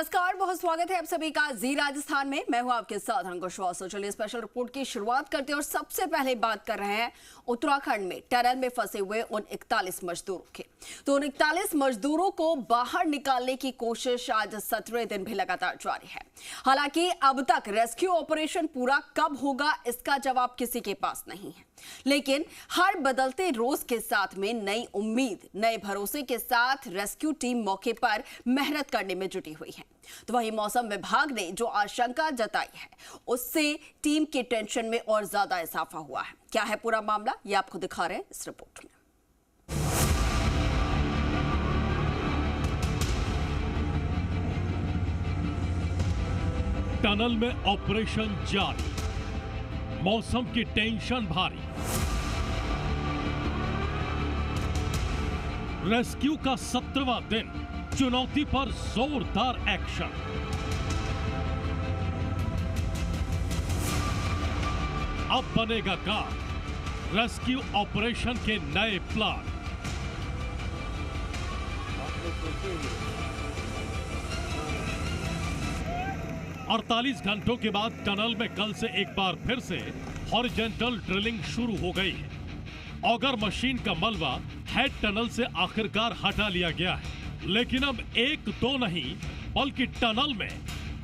नमस्कार, बहुत स्वागत है आप सभी का जी राजस्थान में। मैं हूं आपके साथ अंकुश वासु। चलिए स्पेशल रिपोर्ट की शुरुआत करते हैं और सबसे पहले बात कर रहे हैं उत्तराखंड में टनल में फंसे हुए उन 41 मजदूरों की। तो उन 41 मजदूरों को बाहर निकालने की कोशिश आज 17वें दिन भी लगातार जारी है। हालांकि अब तक रेस्क्यू ऑपरेशन पूरा कब होगा इसका जवाब किसी के पास नहीं है, लेकिन हर बदलते रोज के साथ में नई उम्मीद, नए भरोसे के साथ रेस्क्यू टीम मौके पर मेहनत करने में जुटी हुई है। तो वहीं मौसम विभाग ने जो आशंका जताई है उससे टीम की टेंशन में और ज्यादा इजाफा हुआ है। क्या है पूरा मामला, ये आपको दिखा रहे हैं इस रिपोर्ट में। टनल में ऑपरेशन जारी, मौसम की टेंशन भारी। रेस्क्यू का 17वां दिन, चुनौती पर जोरदार एक्शन। अब बनेगा काम, रेस्क्यू ऑपरेशन के नए प्लान। अड़तालीस घंटों के बाद टनल में कल से एक बार फिर से हॉरिजॉन्टल ड्रिलिंग शुरू हो गई है। ऑगर मशीन का मलबा हेड टनल से आखिरकार हटा लिया गया है, लेकिन अब एक दो नहीं बल्कि टनल में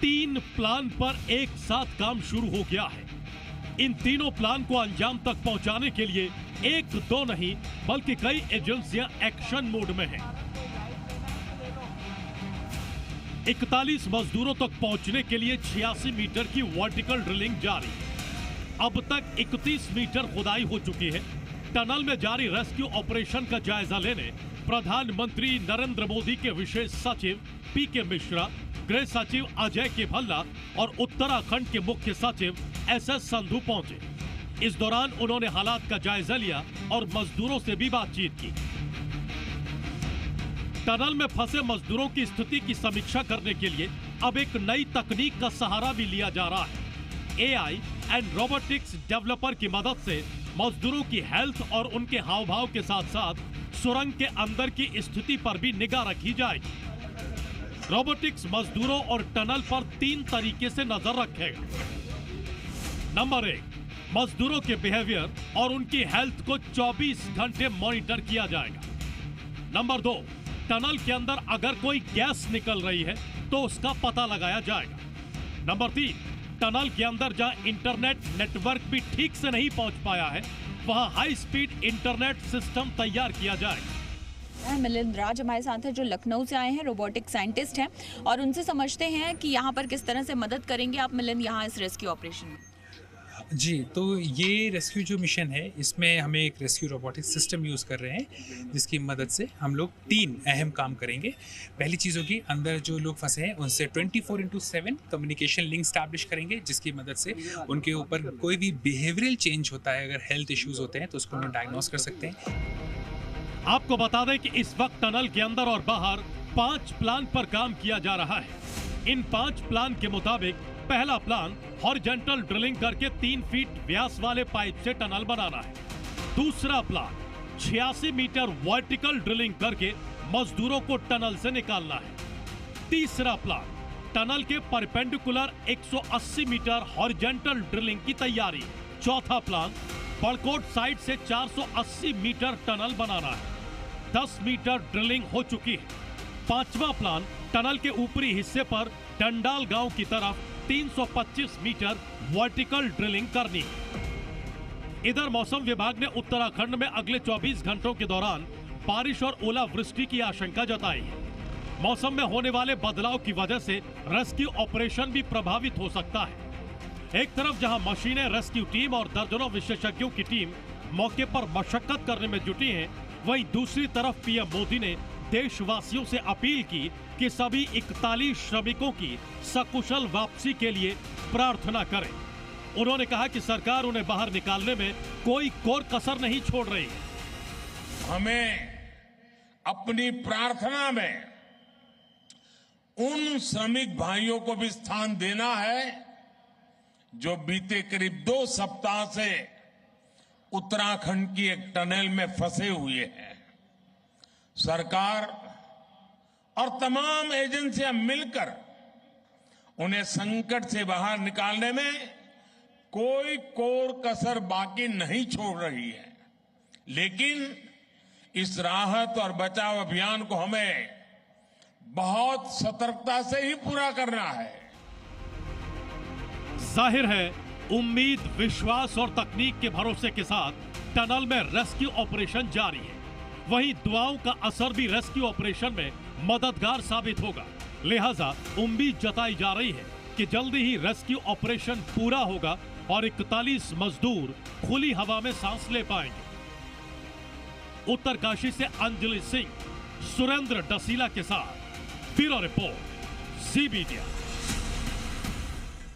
3 प्लान पर एक साथ काम शुरू हो गया है। इन तीनों प्लान को अंजाम तक पहुंचाने के लिए एक दो नहीं बल्कि कई एजेंसियां एक्शन मोड में हैं। 41 मजदूरों तक पहुंचने के लिए 86 मीटर की वर्टिकल ड्रिलिंग जारी। अब तक 31 मीटर खुदाई हो चुकी है। टनल में जारी रेस्क्यू ऑपरेशन का जायजा लेने प्रधानमंत्री नरेंद्र मोदी के विशेष सचिव पीके मिश्रा, गृह सचिव अजय के भल्ला और उत्तराखंड के मुख्य सचिव एसएस संधू पहुंचे। इस दौरान उन्होंने हालात का जायजा लिया और मजदूरों से भी बातचीत की। टनल में फंसे मजदूरों की स्थिति की समीक्षा करने के लिए अब एक नई तकनीक का सहारा भी लिया जा रहा है। एआई एंड रोबोटिक्स डेवलपर की मदद से मजदूरों की हेल्थ और उनके हाव भाव के साथ साथ सुरंग के अंदर की स्थिति पर भी निगाह रखी जाएगी। रोबोटिक्स मजदूरों और टनल पर 3 तरीके से नजर रखेगा। नंबर 1, मजदूरों के बिहेवियर और उनकी हेल्थ को 24 घंटे मॉनिटर किया जाएगा। नंबर 2, टनल के अंदर अगर कोई गैस निकल रही है तो उसका पता लगाया जाएगा। नंबर 3, टनल के अंदर जहां इंटरनेट नेटवर्क भी ठीक से नहीं पहुंच पाया है वहां हाई स्पीड इंटरनेट सिस्टम तैयार किया जाएगा। मिलिंद राज हमारे साथ है, जो लखनऊ से आए हैं, रोबोटिक साइंटिस्ट हैं, और उनसे समझते हैं कि यहाँ पर किस तरह से मदद करेंगे आप मिलिंद यहाँ इस रेस्क्यू ऑपरेशन में। जी, तो ये रेस्क्यू जो मिशन है इसमें हमें एक रेस्क्यू रोबोटिक सिस्टम यूज़ कर रहे हैं जिसकी मदद से हम लोग 3 अहम काम करेंगे। पहली चीज़ होगी, अंदर जो लोग फंसे हैं उनसे 24/7 कम्युनिकेशन लिंक स्टैब्लिश करेंगे, जिसकी मदद से उनके ऊपर कोई भी बिहेवियरल चेंज होता है, अगर हेल्थ इश्यूज़ होते हैं तो उसको हम डायग्नोस कर सकते हैं। आपको बता दें कि इस वक्त टनल के अंदर और बाहर 5 प्लान पर काम किया जा रहा है। इन 5 प्लान के मुताबिक पहला प्लान हॉरिजॉन्टल ड्रिलिंग करके 3 फीट व्यास वाले पाइप से टनल बनाना है। दूसरा प्लान 86 मीटर वर्टिकल ड्रिलिंग करके मजदूरों को टनल से निकालना है। तीसरा प्लान टनल के परपेंडिकुलर 180 मीटर हॉरिजॉन्टल ड्रिलिंग की तैयारी। चौथा प्लान बड़कोट साइड से 480 मीटर टनल बनाना है। 10 मीटर ड्रिलिंग हो चुकी है। पांचवा प्लान टनल के ऊपरी हिस्से पर डंडाल गांव की तरफ 325 मीटर वर्टिकल ड्रिलिंग करनी है। इधर मौसम विभाग ने उत्तराखंड में अगले 24 घंटों के दौरान बारिश और ओलावृष्टि की आशंका जताई है। मौसम में होने वाले बदलाव की वजह से रेस्क्यू ऑपरेशन भी प्रभावित हो सकता है। एक तरफ जहां मशीनें, रेस्क्यू टीम और दर्जनों विशेषज्ञों की टीम मौके पर मशक्कत करने में जुटी हैं, वहीं दूसरी तरफ पीएम मोदी ने देशवासियों से अपील की कि सभी 41 श्रमिकों की सकुशल वापसी के लिए प्रार्थना करें। उन्होंने कहा कि सरकार उन्हें बाहर निकालने में कोई कोर कसर नहीं छोड़ रही है। हमें अपनी प्रार्थना में उन श्रमिक भाइयों को भी स्थान देना है जो बीते करीब 2 सप्ताह से उत्तराखंड की एक टनल में फंसे हुए हैं। सरकार और तमाम एजेंसियां मिलकर उन्हें संकट से बाहर निकालने में कोई कोर कसर बाकी नहीं छोड़ रही है। लेकिन इस राहत और बचाव अभियान को हमें बहुत सतर्कता से ही पूरा करना है। जाहिर है उम्मीद, विश्वास और तकनीक के भरोसे के साथ टनल में रेस्क्यू ऑपरेशन जारी है। वहीं दुआओं का असर भी रेस्क्यू ऑपरेशन में मददगार साबित होगा। लिहाजा उम्मीद जताई जा रही है कि जल्दी ही रेस्क्यू ऑपरेशन पूरा होगा और 41 मजदूर खुली हवा में सांस ले पाएंगे। उत्तरकाशी से अंजलि सिंह, सुरेंद्र डसीला के साथ ब्यूरो रिपोर्ट, ज़ी मीडिया।